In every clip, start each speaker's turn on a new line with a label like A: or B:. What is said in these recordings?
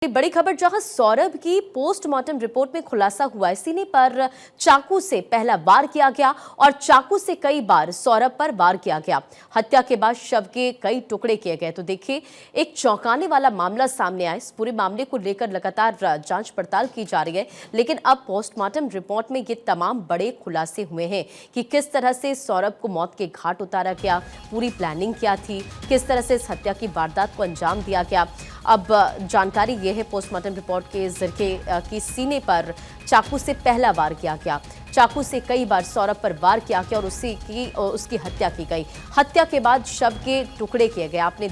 A: बड़ी खबर, जहां सौरभ की पोस्टमार्टम रिपोर्ट में खुलासा हुआ है, सीने पर चाकू से पहला वार किया गया और चाकू से कई बार सौरभ पर वार किया गया। हत्या के बाद शव के कई टुकड़े किए गए। तो देखिए, एक चौंकाने वाला मामला सामने आया। इस पूरे मामले को लेकर लगातार जांच पड़ताल की जा रही है, लेकिन अब पोस्टमार्टम रिपोर्ट में ये तमाम बड़े खुलासे हुए हैं कि किस तरह से सौरभ को मौत के घाट उतारा गया, पूरी प्लानिंग क्या थी, किस तरह से इस हत्या की वारदात को अंजाम दिया गया। अब जानकारी ये है पोस्टमार्टम रिपोर्ट के जरिए कि सीने पर चाकू से पहला वार किया गया, चाकू से कई बार सौरभ पर वार किया गया और उसकी हत्या की गई। हत्या के बाद शव के टुकड़े किए गए। आपने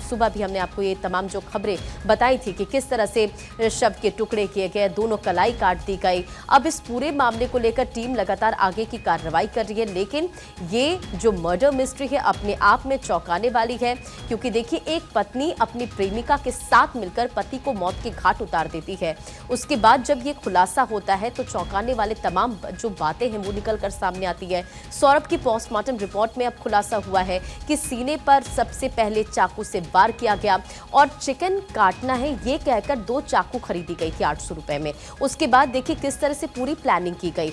A: सुबह भी हमने आपको ये तमाम जो खबरें बताई थी कि किस तरह से शव के टुकड़े किए गए, दोनों कलाई काट दी गई। अब इस पूरे मामले को लेकर टीम लगातार आगे की कार्रवाई कर रही है, लेकिन ये जो मर्डर मिस्ट्री है अपने आप में चौंकाने वाली है, क्योंकि देखिए, एक पत्नी अपनी प्रेमिका के साथ मिलकर पति को मौत के घाट उतार देती है। उसके बाद जब ये खुलासा होता है तो चौंकाने वाले तमाम जो बातें हैं वो निकल कर सामने आती है। सौरभ की पोस्टमार्टम रिपोर्ट में अब खुलासा हुआ है कि सीने पर सबसे पहले चाकू से वार किया गया और चिकन काटना है ये कहकर 2 चाकू खरीदी गई थी 800 रुपए में। उसके बाद देखिए किस तरह से पूरी प्लानिंग की गई।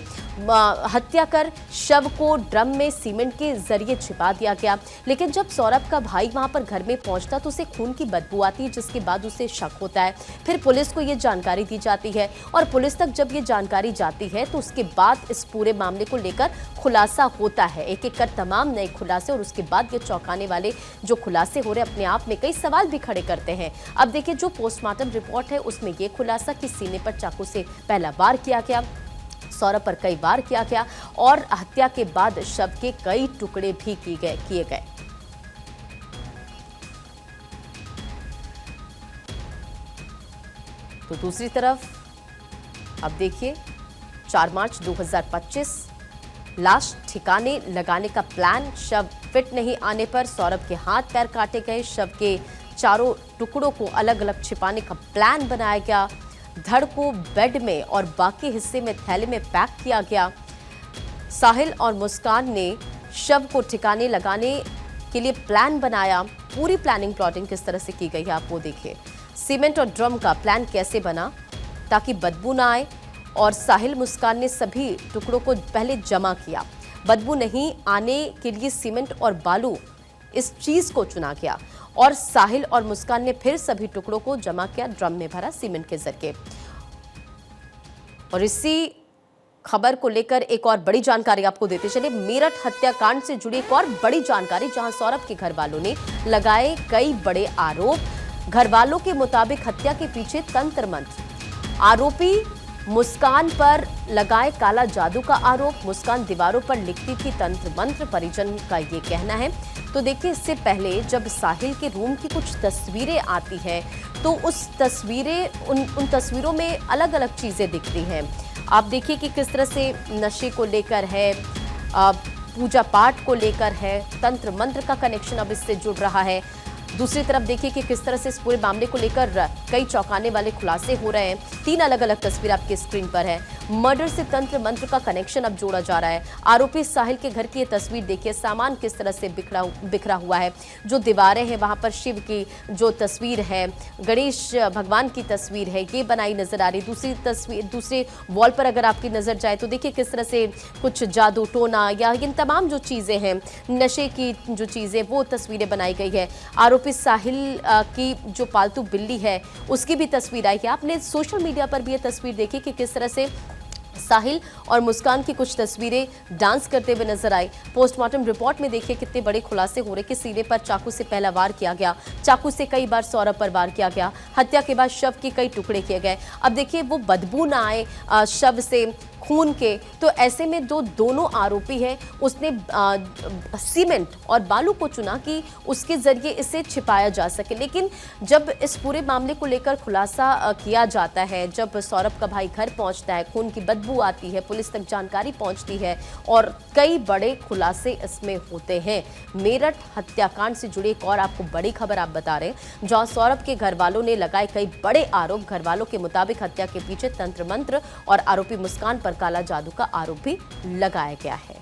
A: हत्या कर शव को ड्रम में सीमेंट के जरिए छिपा दिया गया, लेकिन जब सौरभ का भाई वहां पर घर में पहुंचता तो उसे खून की बदबू आती है, जिसके बाद उसे शक होता है। फिर पुलिस को यह जानकारी दी जाती है और पुलिस तक जब ये जानकारी जाती है तो उसके बाद इस पूरे मामले को लेकर खुलासा होता है। एक एक कर तमाम नए खुलासे, और उसके बाद ये चौंकाने वाले जो खुलासे हो रहे अपने आप में कई सवाल भी खड़े करते हैं। अब देखिए, जो पोस्टमार्टम रिपोर्ट है उसमें यह खुलासा कि सीने पर चाकू से पहला वार किया गया, सौरभ पर कई वार किया गया और हत्या के बाद शव के कई टुकड़े भी किए गए। तो दूसरी तरफ अब देखिए, 4 मार्च 2025 लाश ठिकाने लगाने का प्लान। शव फिट नहीं आने पर सौरभ के हाथ पैर काटे गए। शव के चारों टुकड़ों को अलग अलग छिपाने का प्लान बनाया गया। धड़ को बेड में और बाकी हिस्से में थैले में पैक किया गया। साहिल और मुस्कान ने शव को ठिकाने लगाने के लिए प्लान बनाया। पूरी प्लानिंग प्लॉटिंग किस तरह से की गई है आप वो देखिए। सीमेंट और ड्रम का प्लान कैसे बना ताकि बदबू ना आए, और साहिल मुस्कान ने सभी टुकड़ों को पहले जमा किया। बदबू नहीं आने के लिए सीमेंट और बालू इस चीज को चुना गया और साहिल और मुस्कान ने फिर सभी टुकड़ों को जमा किया, ड्रम में भरा सीमेंट के जरिए। और इसी खबर को लेकर एक और बड़ी जानकारी आपको देते चले। मेरठ हत्याकांड से जुड़ी एक और बड़ी जानकारी, जहां सौरभ के घर वालों ने लगाए कई बड़े आरोप। घर वालों के मुताबिक हत्या के पीछे तंत्र मंत्र। आरोपी मुस्कान पर लगाए काला जादू का आरोप। मुस्कान दीवारों पर लिखती थी तंत्र मंत्र, परिजन का ये कहना है। तो देखिए, इससे पहले जब साहिल के रूम की कुछ तस्वीरें आती हैं तो उन तस्वीरों में अलग अलग चीजें दिखती हैं। आप देखिए कि किस तरह से नशे को लेकर है, पूजा पाठ को लेकर है, तंत्र मंत्र का कनेक्शन अब इससे जुड़ रहा है। दूसरी तरफ देखिए कि किस तरह से इस पूरे मामले को लेकर कई चौंकाने वाले खुलासे हो रहे हैं। 3 अलग अलग तस्वीर आपकी स्क्रीन पर है। मर्डर से तंत्र मंत्र का कनेक्शन अब जोड़ा जा रहा है। आरोपी साहिल के घर की ये तस्वीर देखिए, सामान किस तरह से बिखरा हुआ है। जो दीवारें हैं वहां पर शिव की जो तस्वीर है, गणेश भगवान की तस्वीर है, ये बनाई नजर आ रही। दूसरे वॉल पर अगर आपकी नजर जाए तो देखिए किस तरह से कुछ जादू टोना या इन तमाम जो चीजें हैं, नशे की जो चीजें, वो तस्वीरें बनाई गई है। आरोपी साहिल की जो पालतू बिल्ली है उसकी भी तस्वीर आई है। आपने सोशल मीडिया पर भी ये तस्वीर देखी कि किस तरह से साहिल और मुस्कान की कुछ तस्वीरें डांस करते हुए नजर आई। पोस्टमार्टम रिपोर्ट में देखिए कितने बड़े खुलासे हो रहे कि सीने पर चाकू से पहला वार किया गया, चाकू से कई बार सौरभ पर वार किया गया, हत्या के बाद शव के कई टुकड़े किए गए। अब देखिए, वो बदबू ना आए शव से खून के, तो ऐसे में दोनों आरोपी है उसने सीमेंट और बालू को चुना कि उसके जरिए इसे छिपाया जा सके। लेकिन जब इस पूरे मामले को लेकर खुलासा किया जाता है, जब सौरभ का भाई घर पहुंचता है, खून की बदबू आती है, पुलिस तक जानकारी पहुंचती है और कई बड़े खुलासे इसमें होते हैं। मेरठ हत्याकांड से जुड़ी एक और आपको बड़ी खबर आप बता रहे हैं, जहां सौरभ के घर वालों ने लगाए कई बड़े आरोप। घर वालों के मुताबिक हत्या के पीछे तंत्र मंत्र और आरोपी मुस्कान पर काला जादू का आरोप भी लगाया गया है।